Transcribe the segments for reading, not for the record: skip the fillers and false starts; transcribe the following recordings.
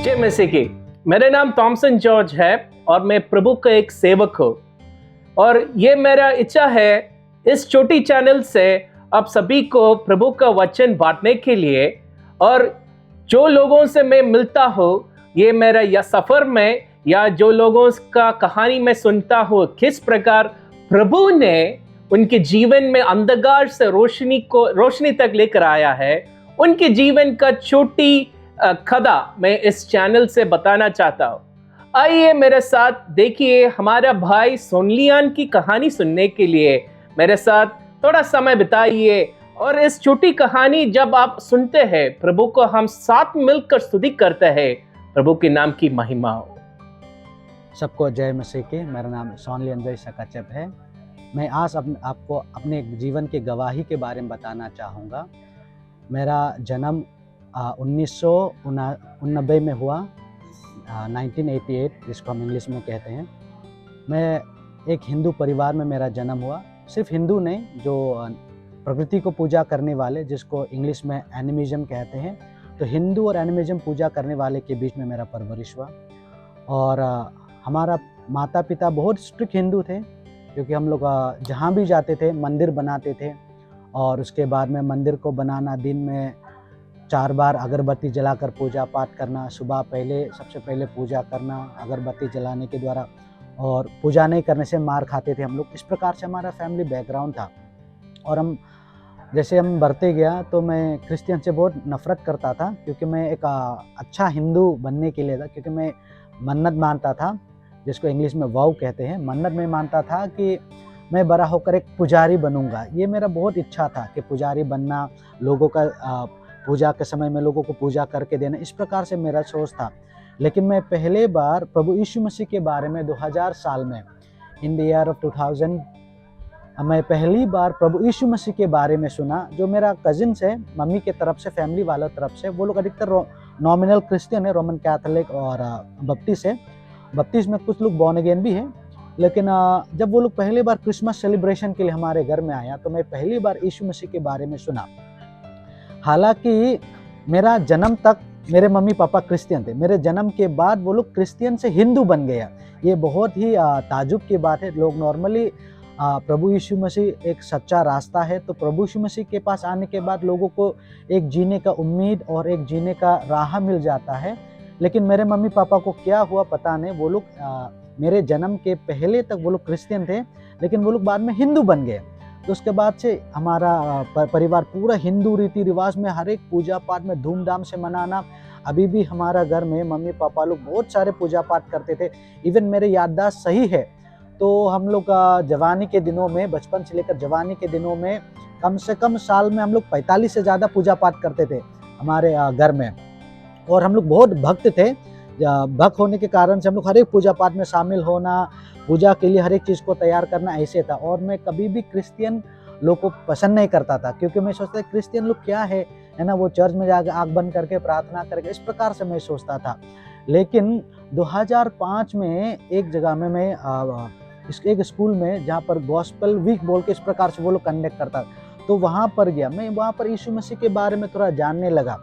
जय मसीह की। मेरा नाम थॉमसन जॉर्ज है और मैं प्रभु का एक सेवक हूँ। और ये मेरा इच्छा है इस छोटी चैनल से आप सभी को प्रभु का वचन बांटने के लिए, और जो लोगों से मैं मिलता हूँ ये मेरा या सफर में या जो लोगों का कहानी मैं सुनता हूँ किस प्रकार प्रभु ने उनके जीवन में अंधकार से रोशनी तक लेकर आया है, उनके जीवन का छोटी खदा मैं इस चैनल से बताना चाहता हूँ। आइए मेरे साथ देखिए हमारा भाई सोनलियान की कहानी सुनने के लिए मेरे साथ थोड़ा समय बिताइए। और इस छोटी कहानी जब आप सुनते हैं प्रभु को हम साथ मिलकर स्तुति करते हैं, प्रभु के नाम की महिमा हो। सबको जय मसीह की। मेरा नाम सोनलियान जय सकाचप है। मैं आज आपको अपने जीवन की गवाही के बारे में बताना चाहूँगा। मेरा जन्म 1989 में हुआ, 1988 जिसको हम इंग्लिश में कहते हैं। मैं एक हिंदू परिवार में मेरा जन्म हुआ। सिर्फ हिंदू नहीं, जो प्रकृति को पूजा करने वाले, जिसको इंग्लिश में एनिमिज्म कहते हैं, तो हिंदू और एनिमिज्म पूजा करने वाले के बीच में मेरा परवरिश हुआ। और हमारा माता पिता बहुत स्ट्रिक्ट हिंदू थे, क्योंकि हम लोग जहाँ भी जाते थे मंदिर बनाते थे। और उसके बाद में मंदिर को बनाना, दिन में 4 बार अगरबत्ती जलाकर पूजा पाठ करना, सुबह सबसे पहले पूजा करना अगरबत्ती जलाने के द्वारा, और पूजा नहीं करने से मार खाते थे हम लोग। इस प्रकार से हमारा फैमिली बैकग्राउंड था। और जैसे हम बढ़ते गया तो मैं क्रिश्चियन से बहुत नफ़रत करता था, क्योंकि मैं एक अच्छा हिंदू बनने के लिए था, क्योंकि मैं मन्नत मानता था, जिसको इंग्लिश में वाव कहते हैं। मन्नत में मानता था कि मैं बड़ा होकर एक पुजारी बनूंगा। ये मेरा बहुत इच्छा था कि पुजारी बनना, लोगों का पूजा के समय में लोगों को पूजा करके देना, इस प्रकार से मेरा सोच था। लेकिन मैं पहले बार प्रभु यीशु मसीह के बारे में 2000 साल में, इन द ईयर ऑफ 2000, मैं पहली बार प्रभु यीशु मसीह के बारे में सुना। जो मेरा कजिन्स है मम्मी के तरफ से, फैमिली वालों तरफ से, वो लोग अधिकतर नॉमिनल क्रिश्चियन है, रोमन कैथोलिक और बपटिस्ट है। बपटिस्ट में कुछ लोग बॉर्न अगेन भी हैं। लेकिन जब वो लोग पहली बार क्रिसमस सेलिब्रेशन के लिए हमारे घर में आया, तो मैं पहली बार यीशु मसीह के बारे में सुना। हालांकि मेरा जन्म तक मेरे मम्मी पापा क्रिश्चियन थे, मेरे जन्म के बाद वो लोग क्रिश्चियन से हिंदू बन गया। ये बहुत ही ताजुब की बात है। लोग नॉर्मली प्रभु यीशु मसीह एक सच्चा रास्ता है, तो प्रभु यीशु मसीह के पास आने के बाद लोगों को एक जीने का उम्मीद और एक जीने का राह मिल जाता है। लेकिन मेरे मम्मी पापा को क्या हुआ पता नहीं, वो लोग मेरे जन्म के पहले तक वो लोग क्रिश्चियन थे, लेकिन वो लोग बाद में हिंदू बन गए। तो उसके बाद से हमारा परिवार पूरा हिंदू रीति रिवाज में, हर एक पूजा पाठ में धूमधाम से मनाना। अभी भी हमारा घर में मम्मी पापा लोग बहुत सारे पूजा पाठ करते थे। इवन मेरे याददाश्त सही है तो हम लोग जवानी के दिनों में, बचपन से लेकर जवानी के दिनों में, कम से कम साल में हम लोग 45 से ज़्यादा पूजा पाठ करते थे हमारे घर में। और हम लोग बहुत भक्त थे। भक्त होने के कारण से हम लोग हर एक पूजा पाठ में शामिल होना, पूजा के लिए हर एक चीज़ को तैयार करना, ऐसे था। और मैं कभी भी क्रिश्चियन लोग को पसंद नहीं करता था, क्योंकि मैं सोचता था क्रिश्चियन लोग क्या है ना, वो चर्च में जाकर आँख बंद करके प्रार्थना करके, इस प्रकार से मैं सोचता था। लेकिन 2005 में एक जगह में मैं एक स्कूल में, जहाँ पर गॉस्पेल वीक बोल के इस प्रकार से वो लोग कंडक्ट करता, तो वहाँ पर गया मैं। वहाँ पर यीशु मसीह के बारे में थोड़ा जानने लगा।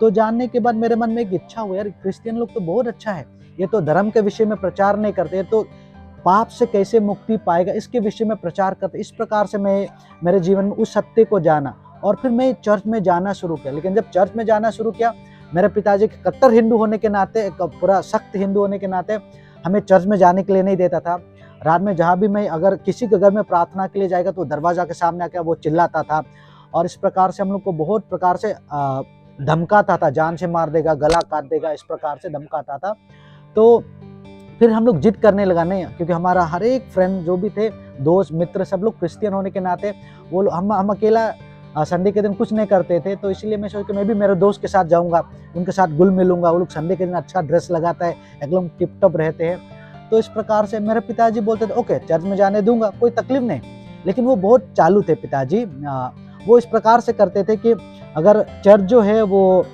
तो जानने के बाद मेरे मन में एक इच्छा हुई, यार क्रिश्चियन लोग तो बहुत अच्छा है, ये तो धर्म के विषय में प्रचार नहीं करते, तो पाप से कैसे मुक्ति पाएगा इसके विषय में प्रचार करते। इस प्रकार से मैं मेरे जीवन में उस सत्य को जाना, और फिर मैं चर्च में जाना शुरू किया। लेकिन जब चर्च में जाना शुरू किया, मेरे पिताजी के कट्टर हिंदू होने के नाते, एक पूरा सख्त हिंदू होने के नाते, हमें चर्च में जाने के लिए नहीं देता था। रात में जहाँ भी मैं, अगर किसी के घर में प्रार्थना के लिए जाएगा तो दरवाजा के सामने आकर वो चिल्लाता था। और इस प्रकार से हम लोग को बहुत प्रकार से धमकाता था, जान से मार देगा, गला काट देगा, इस प्रकार से धमकाता था। तो फिर हम लोग जिद करने लगा नहीं, क्योंकि हमारा हर एक फ्रेंड जो भी थे, दोस्त मित्र, सब लोग क्रिश्चियन होने के नाते, वो हम अकेला संडे के दिन कुछ नहीं करते थे। तो इसलिए मैं सोचा मैं भी मेरे दोस्त के साथ जाऊंगा, उनके साथ घुल मिलूंगा। वो लोग संडे के दिन अच्छा ड्रेस लगाता है, एकदम टिप टॉप रहते हैं। तो इस प्रकार से मेरे पिताजी बोलते थे ओके चर्च में जाने दूंगा, कोई तकलीफ नहीं। लेकिन वो बहुत चालू थे पिताजी। वो इस प्रकार से करते थे कि अगर चर्च जो है वो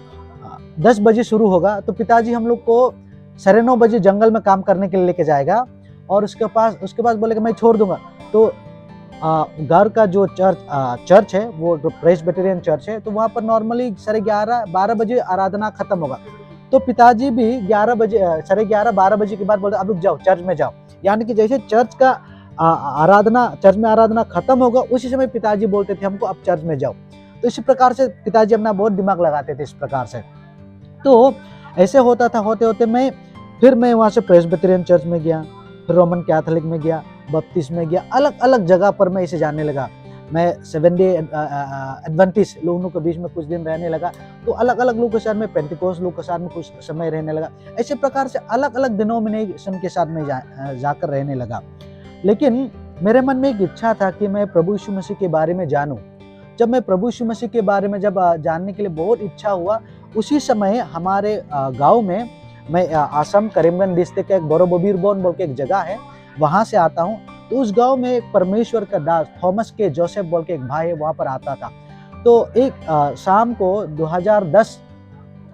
10 बजे शुरू होगा, तो पिताजी हम लोग को 9:30 बजे जंगल में काम करने के लिए लेके जाएगा, और उसके पास बोलेगा मैं छोड़ दूंगा। तो घर का जो चर्च है वो प्रेस्बिटेरियन चर्च है, तो वहाँ पर नॉर्मली 11:30-12 बजे आराधना खत्म होगा। तो पिताजी भी 11 बजे 11:30-12 बजे के बाद बोलते अब रुक जाओ, चर्च में जाओ। यानी कि जैसे चर्च का चर्च में आराधना खत्म होगा, उसी समय पिताजी बोलते थे हमको अब चर्च में जाओ। तो इसी प्रकार से पिताजी अपना बहुत दिमाग लगाते थे इस प्रकार से। तो ऐसे होता था, होते होते मैं वहाँ से प्रेस्बिटेरियन चर्च में गया, फिर रोमन कैथोलिक में गया, बपतिस्म में गया, अलग अलग जगह पर मैं इसे जानने लगा। मैं 7 डे एडवेंटिस्ट लोगों के बीच में कुछ दिन रहने लगा, तो अलग अलग लोगों के साथ में, पेंटिकोस्ट लोगों के साथ में कुछ समय रहने लगा। ऐसे प्रकार से अलग अलग डिनोमिनेशन के साथ में जाकर रहने लगा। लेकिन मेरे मन में एक इच्छा था कि मैं प्रभु यीशु मसीह के बारे में जानूं। जब मैं प्रभु यीशु मसीह के बारे में जब जानने के लिए बहुत इच्छा हुआ, उसी समय हमारे गांव में, मैं आसाम करीमगंज डिस्ट्रिक्ट का एक बोरोबोबीरबोन बोल के एक जगह है, वहाँ से आता हूँ। तो उस गांव में एक परमेश्वर का दास थॉमस के जोसेफ बोल के एक भाई है, वहाँ पर आता था। तो एक शाम को 2010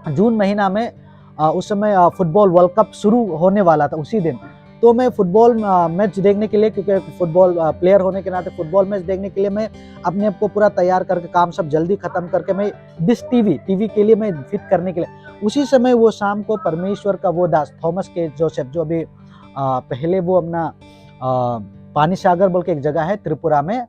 जून महीना में उस समय फुटबॉल वर्ल्ड कप शुरू होने वाला था उसी दिन। तो मैं फुटबॉल मैच देखने के लिए, क्योंकि फुटबॉल प्लेयर होने के नाते फुटबॉल मैच देखने के लिए मैं अपने आप को पूरा तैयार करके, काम सब जल्दी खत्म करके, मैं डिश टीवी के लिए मैं फिट करने के लिए, उसी समय वो शाम को परमेश्वर का वो दास थॉमस के जोसेफ, जो अभी पहले वो अपना पानी सागर बोल के एक जगह है त्रिपुरा में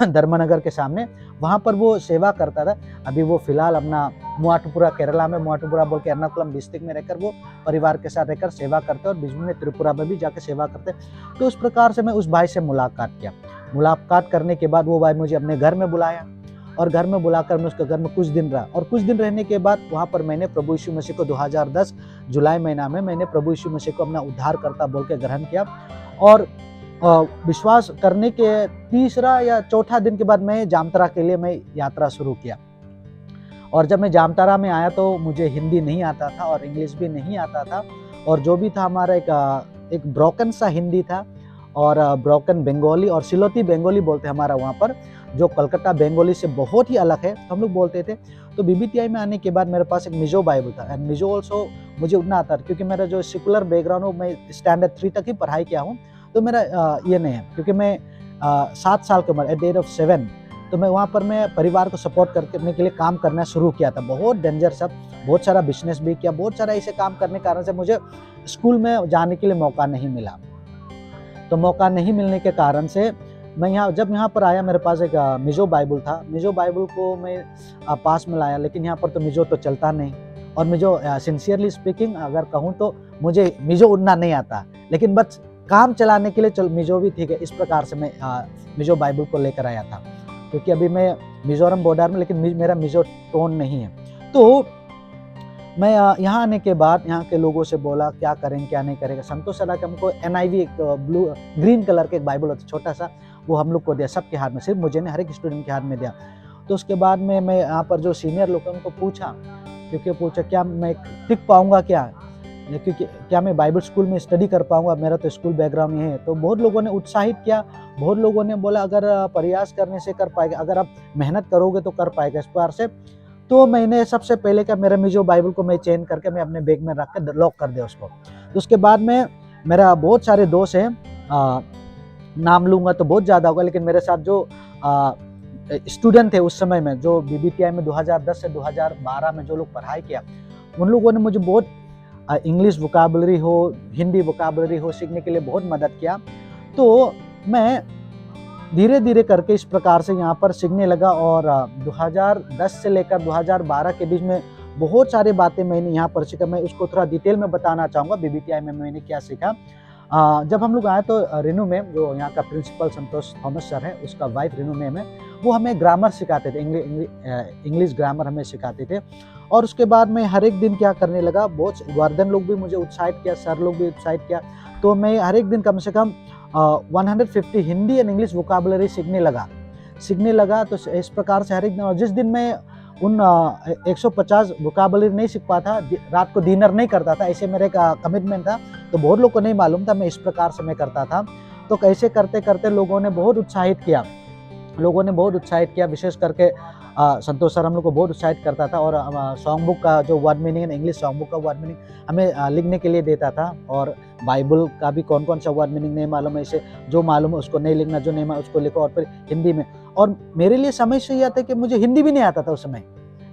धर्मनगर के सामने, वहाँ पर वो सेवा करता था। अभी वो फिलहाल अपना मुआटुपुरा केरला में, मुआटुपुरा बोल के एर्नाकुलम डिस्ट्रिक्ट में रहकर वो परिवार के साथ रहकर सेवा करते और बीच में त्रिपुरा में भी जाकर सेवा करते। तो उस प्रकार से मैं उस भाई से मुलाकात किया। मुलाकात करने के बाद वो भाई मुझे अपने घर में बुलाया और घर में बुलाकर मैं उसके घर में कुछ दिन रहा। और कुछ दिन रहने के बाद वहाँ पर मैंने प्रभु यीशु मसीह को 2010 जुलाई महीना में मैंने प्रभु यीशु मसीह को अपना उद्धारकर्ता बोल के ग्रहण किया। और विश्वास करने के तीसरा या चौथा दिन के बाद मैं जामतारा के लिए मैं यात्रा शुरू किया। और जब मैं जामतारा में आया तो मुझे हिंदी नहीं आता था और इंग्लिश भी नहीं आता था, और जो भी था हमारा एक ब्रोकन सा हिंदी था और ब्रोकन बंगाली और सिलोती बंगाली बोलते हैं हमारा वहाँ पर, जो कलकत्ता बंगाली से बहुत ही अलग है, तो हम लोग बोलते थे। तो बीबीटीआई में आने के बाद मेरे पास एक मिजो बाइबल था, एंड मिजो ऑल्सो मुझे उतना आता था, क्योंकि मेरा जो सेकुलर बैकग्राउंड हो, मैं स्टैंडर्ड 3 तक ही पढ़ाई किया हूँ। तो मेरा ये नहीं है, क्योंकि मैं 7 साल की उम्र, एट द एज ऑफ 7, तो मैं वहाँ पर मैं परिवार को सपोर्ट करने के लिए काम करना शुरू किया था। बहुत डेंजर सब, बहुत सारा बिजनेस भी किया, बहुत सारा ऐसे काम करने के कारण से मुझे स्कूल में जाने के लिए मौका नहीं मिला। तो मौका नहीं मिलने के कारण से मैं जब यहाँ पर आया, मेरे पास एक मिजो बाइबल था। मिजो बाइबल को मैं पास में लाया, लेकिन यहाँ पर तो मिजो तो चलता नहीं, और मिजो सिंसियरली स्पीकिंग अगर कहूँ तो मुझे मिजो उड़ना नहीं आता, लेकिन बस काम चलाने के लिए चल मिजो भी ठीक है। इस प्रकार से मैं मिजो बाइबल को लेकर आया था, क्योंकि अभी मैं मिजोरम बॉर्डर में, लेकिन मेरा मिजो टोन नहीं है। तो मैं यहाँ आने के बाद यहाँ के लोगों से बोला क्या करें क्या नहीं करेंगे। संतोष सर के हमको NIV एक ग्रीन कलर के एक बाइबल होता छोटा सा, वो हम लोग को दिया, सबके हाथ में, सिर्फ मुझे नहीं, हर एक स्टूडेंट के हाथ में दिया। तो उसके बाद में मैं यहाँ पर जो सीनियर लोग हैं उनको पूछा, क्योंकि पूछा क्या मैं टिक पाऊँगा क्योंकि क्या मैं बाइबल स्कूल में स्टडी कर पाऊँगा, मेरा तो स्कूल बैकग्राउंड ये है। तो बहुत लोगों ने उत्साहित किया, बहुत लोगों ने बोला अगर प्रयास करने से कर पाएगा, अगर आप मेहनत करोगे तो कर पाएगा, इस प्रकार से। तो मैंने सबसे पहले क्या, मेरा मिजो बाइबल को मैं चेंज करके मैं अपने बैग में रख कर लॉक कर दिया उसको। तो उसके बाद में मेरा बहुत सारे दोस्त हैं, नाम लूँगा तो बहुत ज़्यादा होगा, लेकिन मेरे साथ जो स्टूडेंट थे उस समय में, जो BBTI में 2010 से 2012 में जो लोग पढ़ाई किया, उन लोगों ने मुझे बहुत इंग्लिश वोकैबुलरी हो, हिंदी वोकैबुलरी हो सीखने के लिए बहुत मदद किया। तो मैं धीरे धीरे करके इस प्रकार से यहाँ पर सीखने लगा, और 2010 से लेकर 2012 के बीच में बहुत सारी बातें मैंने यहाँ पर सीखा। मैं उसको थोड़ा डिटेल में बताना चाहूँगा BBTI में मैंने क्या सीखा। जब हम लोग आए तो रेनू मैम, जो यहाँ का प्रिंसिपल संतोष थॉमस सर है, उसका वाइफ रेनू मैम है, वो हमें ग्रामर सिखाते थे, इंग्लिश ग्रामर हमें सिखाते थे। और उसके बाद मैं हर एक दिन क्या करने लगा, बहुत वर्धन लोग भी मुझे उत्साहित किया, सर लोग भी उत्साहित किया, तो मैं हर एक दिन कम से कम 150 हिंदी एंड इंग्लिश वोकैबुलरी सीखने लगा। तो इस प्रकार से हर एक दिन, और जिस दिन मैं उन 150 वोकैबुलरी नहीं सीख पाता, रात को डिनर नहीं करता था, ऐसे मेरे का कमिटमेंट था। तो बहुत लोग को नहीं मालूम था, मैं इस प्रकार से मैं करता था। तो कैसे करते करते लोगों ने बहुत उत्साहित किया, विशेष करके संतोष सर हम लोग को बहुत उत्साहित करता था। और सॉन्ग बुक का जो word meaning, English song book का वर्ड मीनिंग हमें लिखने के लिए देता था, और बाइबल का भी कौन कौन सा वर्ड मीनिंग नहीं मालूम है, इसे जो मालूम है उसको नहीं लिखना, जो नहीं मालूम उसको लिखो, और फिर हिंदी में। और मेरे लिए समस्या यह था कि मुझे हिंदी भी नहीं आता था उस समय,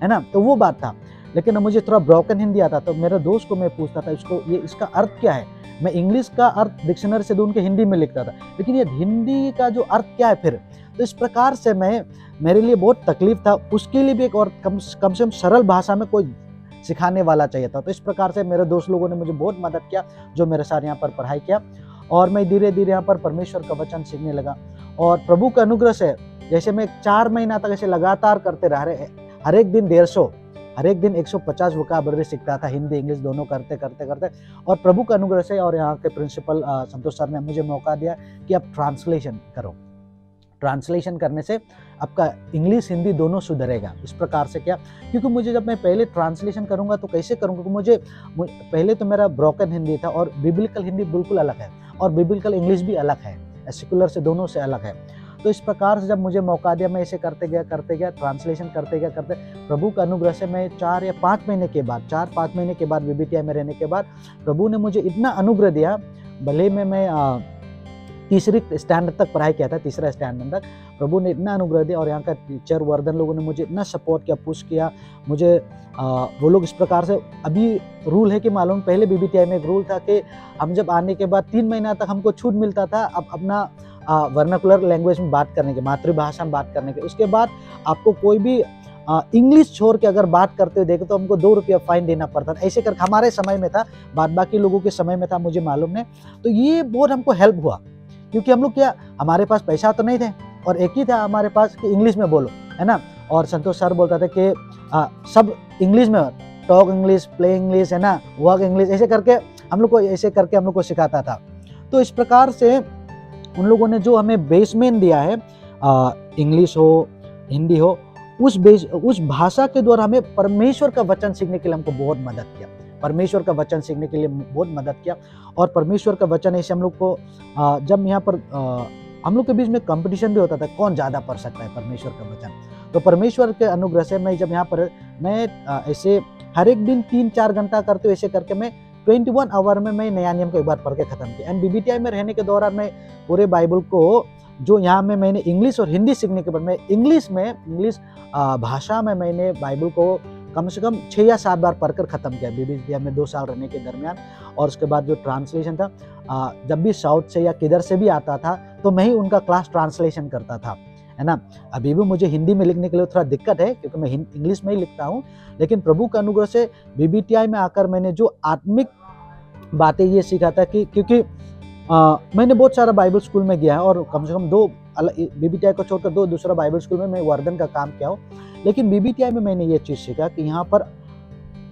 है ना, तो वो बात था। लेकिन मुझे थोड़ा ब्रोकन हिंदी आता, तो मेरे दोस्त को मैं पूछता था इसका अर्थ क्या है। मैं इंग्लिश का अर्थ डिक्शनरी से ढूंढ के हिंदी में लिखता था, लेकिन ये हिंदी का जो अर्थ क्या है फिर। तो इस प्रकार से मेरे लिए बहुत तकलीफ था, उसके लिए भी एक और कम से कम सरल भाषा में कोई सिखाने वाला चाहिए था। तो इस प्रकार से मेरे दोस्त लोगों ने मुझे बहुत मदद किया, जो मेरे साथ यहाँ पर पढ़ाई किया, और मैं धीरे धीरे यहाँ पर परमेश्वर का वचन सीखने लगा। और प्रभु का अनुग्रह से जैसे मैं 4 महीना तक ऐसे लगातार करते रहे, हर एक दिन 150, हर एक दिन 150 वोकैबुलरी सीखता था, हिंदी इंग्लिश दोनों करते करते। और प्रभु का अनुग्रह से और यहाँ के प्रिंसिपल संतोष सर ने मुझे मौका दिया कि आप ट्रांसलेशन करो। ट्रांसलेशन करने से आपका इंग्लिश हिंदी दोनों सुधरेगा। इस प्रकार से क्या, क्योंकि मुझे जब मैं पहले ट्रांसलेशन करूँगा तो कैसे करूँगा, क्योंकि मुझे पहले तो मेरा ब्रोकन हिंदी था और बिब्लिकल हिंदी बिल्कुल अलग है, और बिब्लिकल इंग्लिश भी अलग है, सेकुलर से दोनों से अलग है। तो इस प्रकार से जब मुझे मौका दिया, मैं ऐसे करते गया ट्रांसलेशन करते प्रभु का अनुग्रह से मैं 4 या 5 महीने के बाद बीबीटीआई में रहने के बाद प्रभु ने मुझे इतना अनुग्रह दिया। भले में मैं तीसरी स्टैंडर्ड तक पढ़ाई किया था, तीसरा स्टैंडर्ड तक प्रभु ने इतना अनुग्रह दिया, और यहाँ का टीचर वर्धन लोगों ने मुझे इतना सपोर्ट किया, पुश किया मुझे। वो लोग इस प्रकार से, अभी रूल है कि मालूम, पहले बीबीटीआई में एक रूल था कि हम जब आने के बाद 3 महीना तक हमको छूट मिलता था अब अपना वर्नाकुलर लैंग्वेज में बात करने के, मातृभाषा में बात करने के। उसके बाद आपको कोई भी इंग्लिश छोड़ के अगर बात करते हुए देखे तो हमको 2 रुपया फाइन देना पड़ता था। ऐसे करके हमारे समय में था, बाद बाकी लोगों के समय में था, मुझे मालूम नहीं। तो ये बहुत हमको हेल्प हुआ, क्योंकि हम लोग क्या, हमारे पास पैसा तो नहीं थे, और एक ही था हमारे पास कि इंग्लिश में बोलो, है ना। और संतोष सर बोलता था कि सब इंग्लिश में, टॉक इंग्लिश, प्ले इंग्लिश, है ना, वर्क इंग्लिश, ऐसे करके हम लोग को सिखाता था। तो इस प्रकार से उन लोगों ने जो हमें बेसमेंट दिया है, इंग्लिश हो हिंदी हो, उस भाषा के द्वारा हमें परमेश्वर का वचन सीखने के लिए हमको बहुत मदद किया, परमेश्वर का वचन सीखने के लिए बहुत मदद किया। और परमेश्वर का वचन ऐसे हम लोग को जब यहाँ पर हम लोग के बीच में कंपटीशन भी होता था, कौन ज़्यादा पढ़ सकता है परमेश्वर का वचन। तो परमेश्वर के अनुग्रह से मैं जब यहाँ पर मैं ऐसे हर एक दिन 3-4 घंटा करते हुए, ऐसे करके मैं 21 आवर में मैं नया नियम को एक बार पढ़ के खत्म किया। एंड बीबीटीआई में रहने के दौरान मैं पूरे बाइबल को, जो यहाँ में मैंने इंग्लिश और हिंदी सीखने के बाद मैं इंग्लिश भाषा में मैंने बाइबल को कम से कम 6 या 7 बार पढ़कर ख़त्म किया बीबीटीआई में 2 साल रहने के दरमियान। और उसके बाद जो ट्रांसलेशन था, जब भी साउथ से या किधर से भी आता था तो मैं ही उनका क्लास ट्रांसलेशन करता था, है ना। अभी भी मुझे हिंदी में लिखने के लिए थोड़ा दिक्कत है, क्योंकि मैं इंग्लिश में ही लिखता हूँ, लेकिन प्रभु का अनुग्रह से बीबीटीआई में आकर मैंने जो आत्मिक बातें ये सीखा था कि, क्योंकि मैंने बहुत सारा बाइबल स्कूल में गया है, और कम से कम 2 बीबीटीआई को छोड़कर 2 दूसरा बाइबल स्कूल में मैं वर्धन का काम किया हूँ। लेकिन बीबीटीआई में मैंने ये चीज़ सीखा कि यहाँ पर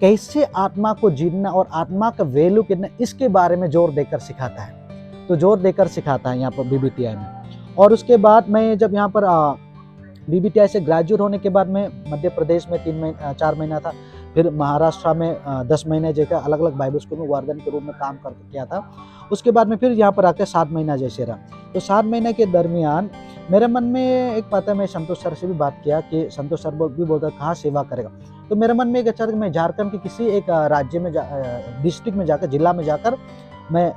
कैसे आत्मा को जीतना और आत्मा का वैल्यू कितना, इसके बारे में जोर देकर सिखाता है। तो जोर देकर सिखाता है यहाँ पर बीबीटीआई में। और उसके बाद मैं जब यहाँ पर बीबीटीआई से ग्रेजुएट होने के बाद मैं मध्य प्रदेश में 4 महीना था, फिर महाराष्ट्र में 10 महीने जैसे अलग अलग बाइबल स्कूल में वर्धन के रूप में काम कर किया था। उसके बाद में फिर यहाँ पर आकर 7 महीना जैसे रहा। तो 7 महीने के दरमियान मेरे मन में एक बात है, मैं संतोष सर से भी बात किया कि संतोष सर भी बोलता कहाँ सेवा करेगा। तो मेरे मन में एक अच्छा था कि मैं झारखंड के किसी एक राज्य में डिस्ट्रिक्ट में जाकर, जिला में जाकर मैं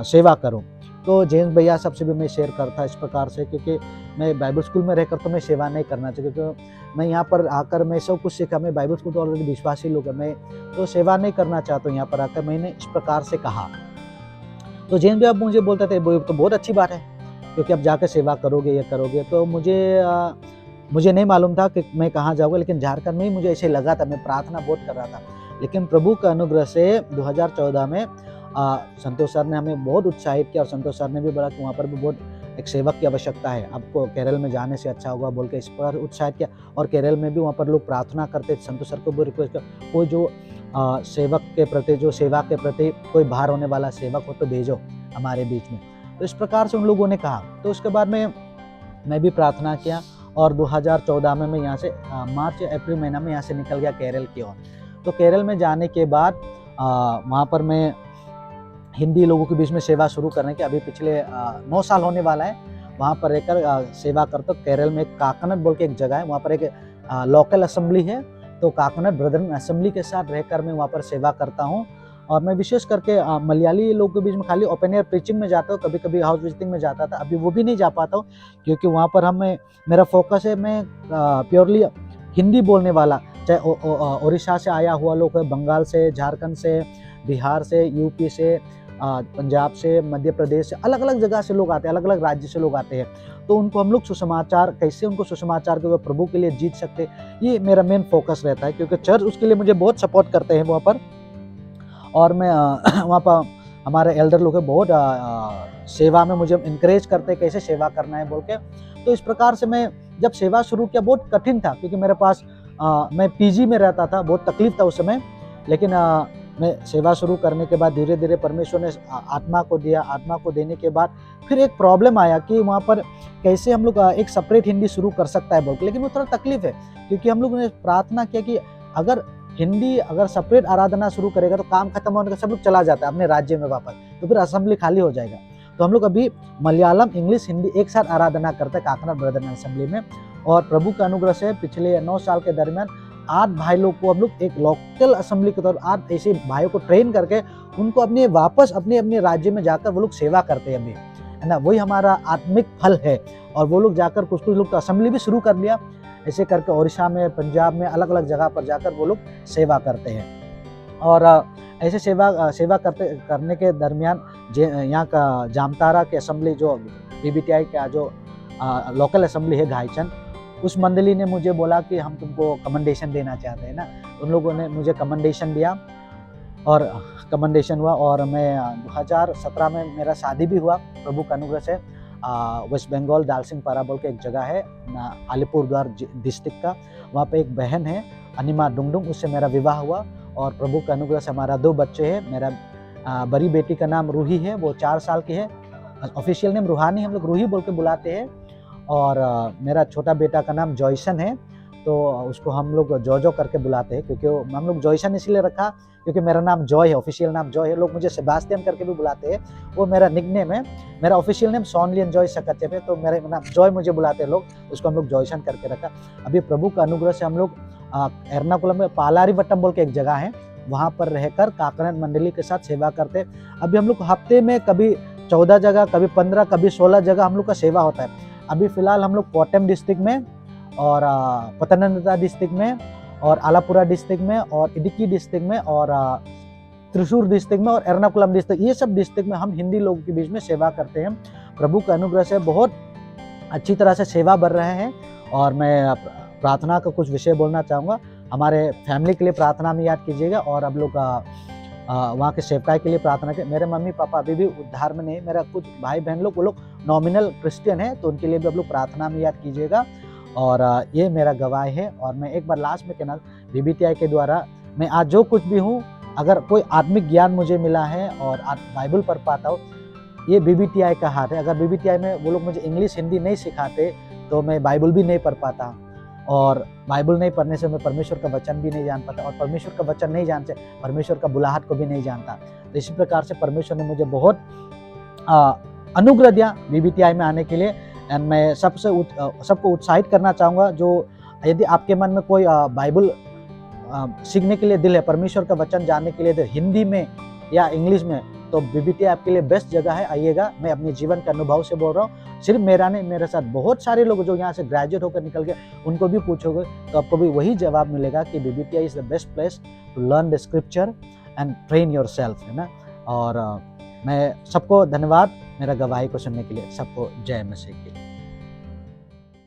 सेवा करूँ। तो जेम्स भैया सबसे भी मैं शेयर करता इस प्रकार से, क्योंकि मैं बाइबल स्कूल में रहकर तो मैं सेवा नहीं करना चाहिए, क्योंकि मैं यहाँ पर आकर मैं सब कुछ सीखा। मैं बाइबल स्कूल तो ऑलरेडी विश्वासी लोग हैं, मैं तो सेवा नहीं करना चाहता हूँ। यहाँ पर आकर मैंने इस प्रकार से कहा, तो जेम्स भैया मुझे बोलते थे तो बहुत अच्छी बात है, क्योंकि अब जाकर सेवा करोगे, ये करोगे। तो मुझे नहीं मालूम था कि मैं कहाँ जाऊँगा, लेकिन झारखंड में ही मुझे ऐसे लगा था, मैं प्रार्थना बहुत कर रहा था। लेकिन प्रभु का अनुग्रह से 2014 में संतोष सर ने हमें बहुत उत्साहित किया, और संतोष सर ने भी बोला कि वहाँ पर भी बहुत एक सेवक की आवश्यकता है, आपको केरल में जाने से अच्छा होगा बोल के इस प्रकार उत्साहित किया। और केरल में भी वहाँ पर लोग प्रार्थना करते, संतोष सर को भी रिक्वेस्ट किया, कोई जो सेवक के प्रति, जो सेवा के प्रति कोई बाहर होने वाला सेवक हो तो भेजो हमारे बीच में। तो इस प्रकार से उन लोगों ने कहा। तो उसके बाद में मैं भी प्रार्थना किया, और 2014 में मैं यहाँ से मार्च या अप्रैल महीना में यहाँ से निकल गया केरल की ओर। तो केरल में जाने के बाद वहाँ पर मैं हिंदी लोगों के बीच में सेवा शुरू करने के, अभी पिछले 9 साल होने वाला है, वहाँ पर रहकर सेवा करता हूँ। केरल में काकनाड बोल के एक जगह है, वहाँ पर एक लोकल असेंबली है, तो काकनाड ब्रदरन असेंबली के साथ रहकर मैं वहाँ पर सेवा करता हूँ। और मैं विशेष करके मलयाली लोगों के बीच में खाली ओपन एयर प्रीचिंग में जाता हूँ, कभी कभी हाउस विजिटिंग में जाता था, अभी वो भी नहीं जा पाता हूँ, क्योंकि वहाँ पर मेरा फोकस है, मैं प्योरली हिंदी बोलने वाला चाहे उड़ीसा से आया हुआ लोग है, बंगाल से, झारखंड से, बिहार से, यूपी से, पंजाब से, मध्य प्रदेश से, अलग अलग जगह से लोग आते हैं, अलग अलग राज्य से लोग आते हैं। तो उनको हम लोग सुसमाचार, कैसे उनको सुसमाचार के प्रभु के लिए जीत सकते, ये मेरा मेन फोकस रहता है, क्योंकि चर्च उसके लिए मुझे बहुत सपोर्ट करते हैं वहाँ पर। और मैं वहाँ पर हमारे एल्डर लोग हैं, बहुत सेवा में मुझे इंकरेज करते हैं कैसे सेवा करना है बोल के। तो इस प्रकार से मैं जब सेवा शुरू किया, बहुत कठिन था, क्योंकि मेरे पास मैं पीजी में रहता था, बहुत तकलीफ था उस समय। लेकिन मैं सेवा शुरू करने के बाद धीरे धीरे परमेश्वर ने आत्मा को दिया। आत्मा को देने के बाद फिर एक प्रॉब्लम आया कि वहाँ पर कैसे हम लोग एक सेपरेट हिंदी शुरू कर सकता है बोल के। लेकिन वो थोड़ा तकलीफ है, क्योंकि हम लोग ने प्रार्थना किया कि अगर हिंदी अगर सेपरेट आराधना शुरू करेगा तो काम खत्म होने का सब लोग चला जाता है अपने राज्य में वापस, तो फिर असेंबली खाली हो जाएगा। तो हम लोग अभी मलयालम, इंग्लिश, हिंदी एक साथ आराधना करते हैं काकनाड ब्रदर असेंबली में। और प्रभु का अनुग्रह से पिछले 9 साल के दरमियान 8 भाई लोग को हम लोग एक लोकल असेंबली के तौर पर 8 ऐसे भाइयों को ट्रेन करके उनको अपने वापस अपने अपने राज्य में जाकर वो लोग सेवा करते हैं अभी, है ना। वही हमारा आत्मिक फल है। और वो लोग जाकर कुछ लोग तो असेंबली भी शुरू कर लिया, ऐसे करके उड़ीसा में, पंजाब में, अलग अलग जगह पर जाकर वो लोग सेवा करते हैं। और ऐसे सेवा करने के दरमियान यहाँ का जामतारा के असेंबली, जो बीबीटीआई का जो लोकल असेंबली है घाईचंद, उस मंडली ने मुझे बोला कि हम तुमको कमेंडेशन देना चाहते हैं ना। उन लोगों ने मुझे कमेंडेशन दिया और कमेंडेशन हुआ। और मैं 2017 में मेरा शादी भी हुआ प्रभु का अनुग्रह से। वेस्ट बंगाल दालसिंग पारा बोल के एक जगह है अलीपुरद्वार डिस्ट्रिक्ट का, वहाँ पे एक बहन है अनिमा डुंगडुंग, उससे मेरा विवाह हुआ। और प्रभु का अनुग्रह से हमारा 2 बच्चे हैं। मेरा बड़ी बेटी का नाम रूही है, वो 4 साल की है, ऑफिशियल नेम रूहानी, हम लोग रूही बोल के बुलाते हैं। और मेरा छोटा बेटा का नाम जॉयसन है, तो उसको हम लोग जॉजो करके बुलाते हैं, क्योंकि हम लोग जॉयसन इसलिए रखा क्योंकि मेरा नाम जॉय है, ऑफिशियल नाम जॉय है। लोग मुझे सेबास्टियन करके भी बुलाते हैं, वो मेरा निकनेम है। मेरा ऑफिशियल नेम सॉनलियन जॉय सकचेप है, तो मेरा नाम जॉय मुझे बुलाते हैं लोग, उसको हम लोग जॉयसन करके रखा। अभी प्रभु का अनुग्रह से हम लोग एर्नाकुलम में पालारीवट्टम बोल के एक जगह है, वहाँ पर रहकर काकनाड मंडली के साथ सेवा करते हैं। अभी हम लोग हफ्ते में कभी 14 जगह, कभी 15, कभी 16 जगह हम लोग का सेवा होता है। अभी फिलहाल हम लोग कोट्टम डिस्ट्रिक्ट में और पतनमतिट्टा डिस्ट्रिक्ट में और आलापुरा डिस्ट्रिक्ट में और इडुक्की डिस्ट्रिक्ट में और त्रिशूर डिस्ट्रिक्ट में और एर्नाकुलम डिस्ट्रिक्ट, ये सब डिस्ट्रिक्ट में हम हिंदी लोगों के बीच में सेवा करते हैं। प्रभु का अनुग्रह से बहुत अच्छी तरह से सेवा बढ़ रहे हैं। और मैं प्रार्थना का कुछ विषय बोलना चाहूँगा। हमारे फैमिली के लिए प्रार्थना में याद कीजिएगा, और अब लोग वहाँ के सेवकाई के लिए प्रार्थना करें। मेरे मम्मी पापा अभी भी उद्धार में नहीं, मेरा कुछ भाई बहन लोग, वो लोग नॉमिनल क्रिश्चियन है, तो उनके लिए भी अब लोग प्रार्थना में याद कीजिएगा। और ये मेरा गवाही है। और मैं एक बार लास्ट में कहना, बीबीटीआई के द्वारा मैं आज जो कुछ भी हूँ, अगर कोई आत्मिक ज्ञान मुझे मिला है और बाइबल पढ़ पाता हूँ, ये बीबीटीआई का हाथ है। अगर बीबीटीआई में वो लोग मुझे इंग्लिश हिंदी नहीं सिखाते तो मैं बाइबल भी नहीं पढ़ पाता, और बाइबल नहीं पढ़ने से मैं परमेश्वर का वचन भी नहीं जान पाता, और परमेश्वर का वचन नहीं जानते परमेश्वर का बुलाहट को भी नहीं जानता। तो इसी प्रकार से परमेश्वर ने मुझे बहुत अनुग्रह दिया बीबीटीआई में आने के लिए। एंड मैं सबको उत्साहित करना चाहूँगा, जो यदि आपके मन में कोई बाइबल सीखने के लिए दिल है, परमेश्वर का वचन जानने के लिए दिल, हिंदी में या इंग्लिश में, तो बीबीटीआई आपके लिए बेस्ट जगह है, आइएगा। मैं अपने जीवन के अनुभव से बोल रहा हूँ, सिर्फ मेरा नहीं, मेरे साथ बहुत सारे लोग जो यहाँ से ग्रेजुएट होकर निकल गए, उनको भी पूछोगे तो आपको भी वही जवाब मिलेगा कि BBTI is the best place to learn the scripture and train yourself, है ना। और मैं सबको धन्यवाद मेरा गवाही को सुनने के लिए। सबको जय मसीह की।